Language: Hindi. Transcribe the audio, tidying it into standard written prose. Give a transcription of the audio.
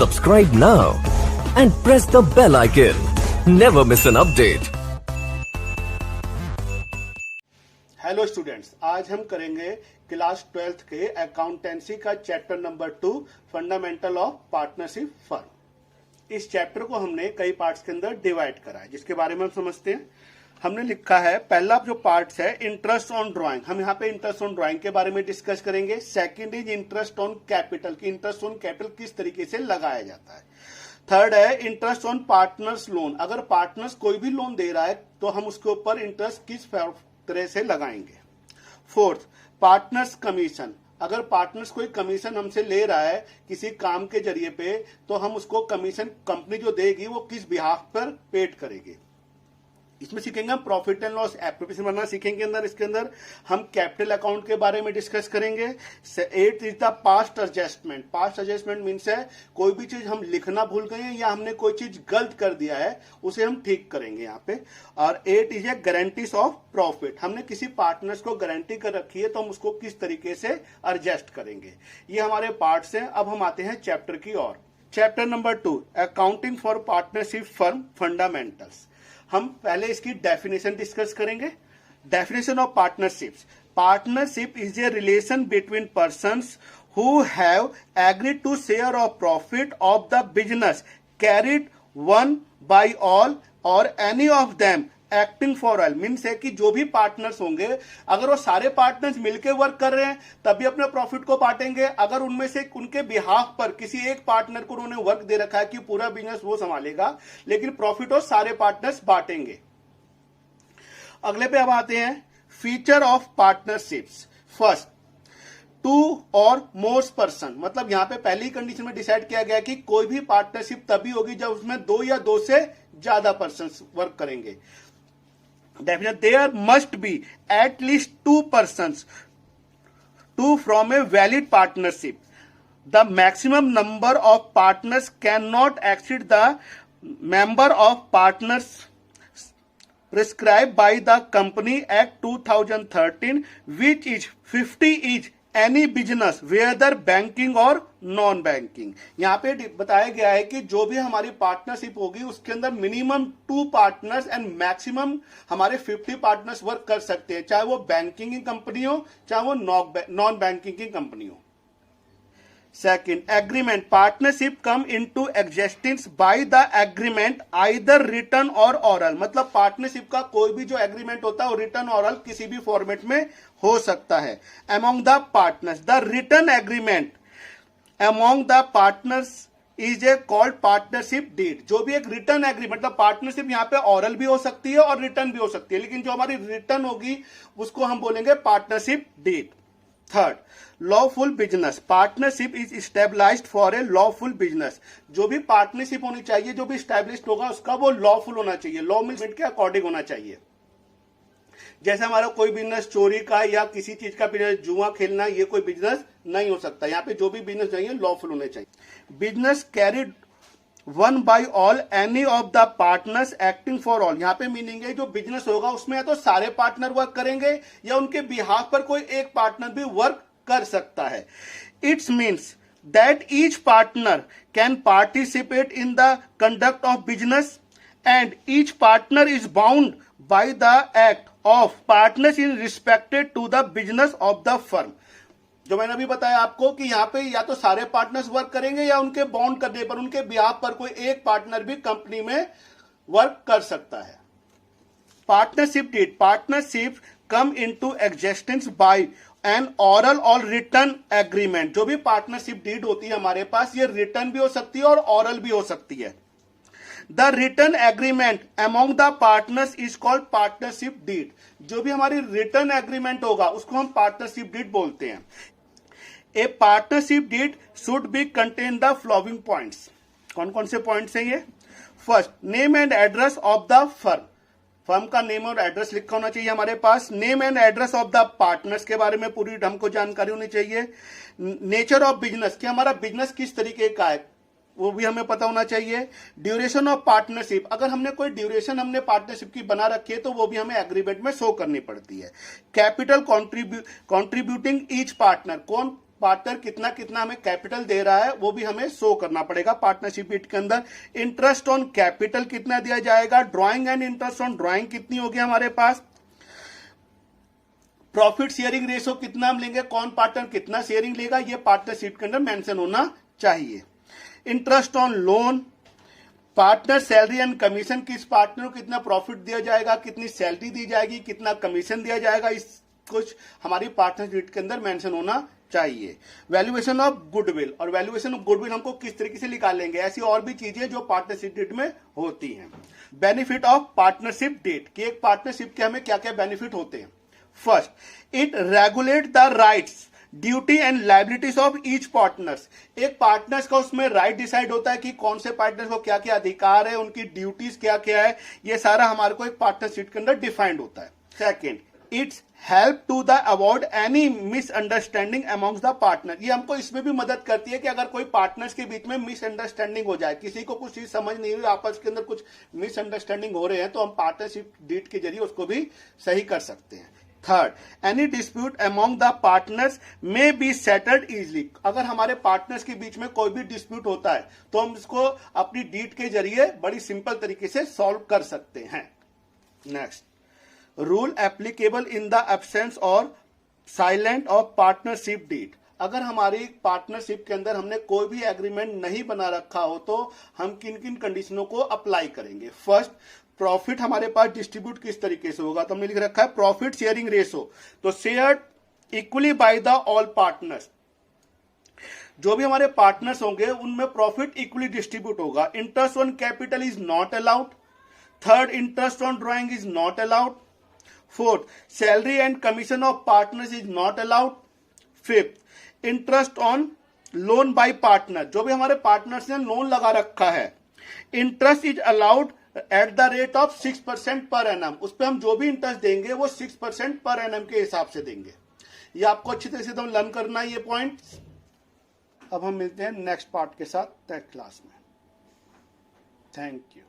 Subscribe now and press the bell icon. Never miss an update. Hello students, आज हम करेंगे क्लास 12th के अकाउंटेंसी का chapter number 2 fundamental of partnership firm. इस चैप्टर को हमने कई पार्ट्स के अंदर डिवाइड करा है, जिसके बारे में हम समझते हैं। हमने लिखा है, पहला जो पार्ट है इंटरेस्ट ऑन ड्राइंग, हम यहाँ पे इंटरेस्ट ऑन ड्राइंग के बारे में डिस्कस करेंगे। Second is interest on capital, की इंटरेस्ट ऑन कैपिटल किस तरीके से लगाया जाता है। थर्ड है इंटरेस्ट ऑन पार्टनर्स लोन, अगर पार्टनर्स कोई भी लोन दे रहा है तो हम उसके ऊपर इंटरेस्ट किस तरह से लगाएंगे। फोर्थ, पार्टनर्स कमीशन, अगर पार्टनर्स कोई कमीशन हमसे ले रहा है किसी काम के जरिए पे, तो हम उसको कमीशन कंपनी जो देगी वो किस बिहाफ पर पेड करेगी। इसमें सीखेंगे हम प्रॉफिट एंड लॉस एप्रोप्रिएशन बनना सीखेंगे। इसके अंदर हम कैपिटल अकाउंट के बारे में डिस्कस करेंगे। 8 is the past adjustment, past adjustment means है कोई भी चीज हम लिखना भूल गए हैं या हमने कोई चीज गलत कर दिया है उसे हम ठीक करेंगे यहाँ पे। और 8 is a guarantees of profit, हमने किसी पार्टनर्स को गारंटी कर रखी है तो हम उसको किस तरीके से एडजस्ट करेंगे। ये हमारे पार्ट्स हैं। अब हम आते हैं चैप्टर की ओर। Chapter number 2 accounting for partnership firm fundamentals. हम पहले इसकी डेफिनेशन डिस्कस करेंगे। Definition of partnerships, partnership is a relation between persons who have agreed to share of profit of the business carried on by all और any of them acting for all. Means है कि जो भी पार्टनर्स होंगे, अगर वो सारे पार्टनर्स मिलकर वर्क कर रहे हैं तभी अपने प्रॉफिट को बांटेंगे। अगर उनमें से उनके बिहाफ पर किसी एक पार्टनर को उन्होंने वर्क दे रखा है कि पूरा बिजनेस वो संभालेगा, लेकिन प्रॉफिट और सारे पार्टनर्स बांटेंगे। अगले पे अब आते हैं फीचर ऑफ पार्टनरशिप्स। फर्स्ट, 2 और मोर पर्सन, मतलब यहां पे पहली कंडीशन में डिसाइड किया गया कि कोई भी पार्टनरशिप तभी होगी जब उसमें 2 या 2 से ज्यादा पर्सन वर्क करेंगे। Definitely, there must be at least 2 persons to from a valid partnership. The maximum number of partners cannot exceed the member of partners prescribed by the Company Act 2013, which is 50 each any business whether banking और नॉन बैंकिंग। यहाँ पे बताया गया है कि जो भी हमारी पार्टनरशिप होगी उसके अंदर मिनिमम 2 पार्टनर्स एंड मैक्सिमम हमारे 50 पार्टनर्स वर्क कर सकते हैं, चाहे वो बैंकिंग की कंपनी हो चाहे वो नॉन बैंकिंग की कंपनी हो। Second, agreement, partnership come into existence by the agreement either written or oral, मतलब पार्टनरशिप का कोई भी जो एग्रीमेंट होता है वो रिटन ऑरल किसी भी फॉर्मेट में हो सकता है। Among the partners, the written agreement among the partners is a called partnership deed. जो भी एक रिटर्न एग्रीमेंट, मतलब पार्टनरशिप यहाँ पे ऑरल भी हो सकती है और रिटर्न भी हो सकती है, लेकिन जो हमारी रिटर्न होगी उसको हम बोलेंगे partnership deed. Third, lawful business, partnership is stabilised for a lawful business. जो भी पार्टनरशिप होनी चाहिए, जो भी स्टैब्लिश्ड होगा उसका वो लॉफुल होना चाहिए, लॉ मिनट के अकॉर्डिंग होना चाहिए। जैसे हमारा कोई बिजनेस चोरी का या किसी चीज का बिजनेस, जुआ खेलना, ये कोई बिजनेस नहीं हो सकता। यहाँ पे जो भी बिजनेस चाहिए लॉफुल होने चाहिए। Business carried on by all any of the partners acting for all, यहाँ पे मीनिंग है जो बिजनेस होगा उसमें या तो सारे पार्टनर वर्क करेंगे या उनके बिहाफ पर कोई एक पार्टनर भी वर्क कर सकता है। It's means that each partner can participate in the conduct of business and each partner is bound by the act of partners in respected to the business of the firm. जो मैंने अभी बताया आपको कि यहाँ पे या तो सारे पार्टनर्स वर्क करेंगे या उनके बाउंड करने पर उनके बिहाफ पर कोई एक पार्टनर भी कंपनी में वर्क कर सकता है। Partnership deed, partnership come into existence by an oral or written agreement. जो भी पार्टनरशिप डीड होती है हमारे पास, ये रिटन भी हो सकती है और ऑरल भी हो सकती है। The written agreement among the partners is called partnership deed. जो भी हमारी रिटन एग्रीमेंट होगा उसको हम पार्टनरशिप डीड बोलते हैं। A partnership deed should be contain the following points. कौन कौन से पॉइंट्स हैं ये? First, name and address of the firm, firm का नेम और एड्रेस लिखा होना चाहिए हमारे पास। Name and address of the partners के बारे में पूरी हमको जानकारी होनी चाहिए। नेचर ऑफ बिजनेस, कि हमारा बिजनेस किस तरीके का है वो भी हमें पता होना चाहिए। ड्यूरेशन ऑफ पार्टनरशिप, अगर हमने कोई ड्यूरेशन हमने पार्टनरशिप की बना रखी है तो वो भी हमें एग्रीमेंट में शो करनी पड़ती है। कैपिटल कॉन्ट्रीब्यूटिंग ईच पार्टनर, कौन पार्टनर कितना कितना हमें कैपिटल दे रहा है वो भी हमें शो करना पड़ेगा पार्टनरशिप डीड के अंदर। इंटरेस्ट ऑन कैपिटल कितना दिया जाएगा, drawing and interest on drawing कितनी होगी हमारे पास, प्रॉफिट शेयरिंग रेशो कितना हम लेंगे, कौन पार्टनर कितना शेयरिंग लेगा, ये पार्टनरशिप के अंदर मेंशन होना चाहिए। Interest on loan, partner salary and commission, किस पार्टनर को कितना प्रॉफिट दिया जाएगा, कितनी सैलरी दी जाएगी, कितना कमीशन दिया जाएगा, इस कुछ हमारी पार्टनरशिप के अंदर मेंशन होना चाहिए। वैल्यूएशन ऑफ गुडविल, और वैल्यूएशन ऑफ गुडविल हमको किस तरीके से निकालेंगे, ऐसी और भी चीजें जो पार्टनरशिप डीड में होती हैं। बेनिफिट ऑफ पार्टनरशिप डीड, कि एक पार्टनरशिप के हमें क्या क्या बेनिफिट होते हैं। First, it regulate the rights, duty and liabilities of each partners. एक पार्टनर्स का उसमें राइट डिसाइड होता है कि कौन से पार्टनर्स को क्या क्या अधिकार है, उनकी ड्यूटीज क्या क्या है, ये सारा हमारे को एक पार्टनरशिप के अंदर डिफाइंड होता है। Second, it's help to the avoid any misunderstanding amongst the partner, ये हमको इसमें भी मदद करती है कि अगर कोई पार्टनर्स के बीच में मिसअंडरस्टैंडिंग हो जाए, किसी को कुछ चीज समझ नहीं हुई, आपस के अंदर कुछ मिसअंडरस्टैंडिंग हो रहे हैं, तो हम पार्टनरशिप डीड के जरिए उसको भी सही कर सकते हैं। Third, any dispute among the partners may be settled easily, अगर हमारे पार्टनर्स के बीच में कोई भी डिस्प्यूट होता है तो हम इसको अपनी डीड के जरिए बड़ी सिंपल तरीके से सॉल्व कर सकते हैं। Next, rule applicable in the absence और साइलेंट ऑफ पार्टनरशिप डीड, अगर हमारी पार्टनरशिप के अंदर हमने कोई भी एग्रीमेंट नहीं बना रखा हो तो हम किन किन कंडीशनों को अप्लाई करेंगे। फर्स्ट, प्रॉफिट हमारे पास डिस्ट्रीब्यूट किस तरीके से होगा, तो हमने लिख रखा है प्रॉफिट शेयरिंग रेशो, तो shared equally by the all partners, जो भी हमारे पार्टनर्स होंगे उनमें प्रॉफिट इक्वली डिस्ट्रीब्यूट होगा। Interest on capital is not allowed. Third, interest on drawing is not allowed. Fourth, salary and commission of partners is not allowed. Fifth, interest on loan by partner, जो भी हमारे पार्टनर्स ने लोन लगा रखा है, interest is allowed at the rate of 6% per annum, उस पर हम जो भी इंटरेस्ट देंगे वो 6% पर एनम के हिसाब से देंगे। ये आपको अच्छी तरह से तो लर्न करना है ये पॉइंट्स। अब हम मिलते हैं नेक्स्ट पार्ट के साथ नेक्स्ट क्लास में। Thank you.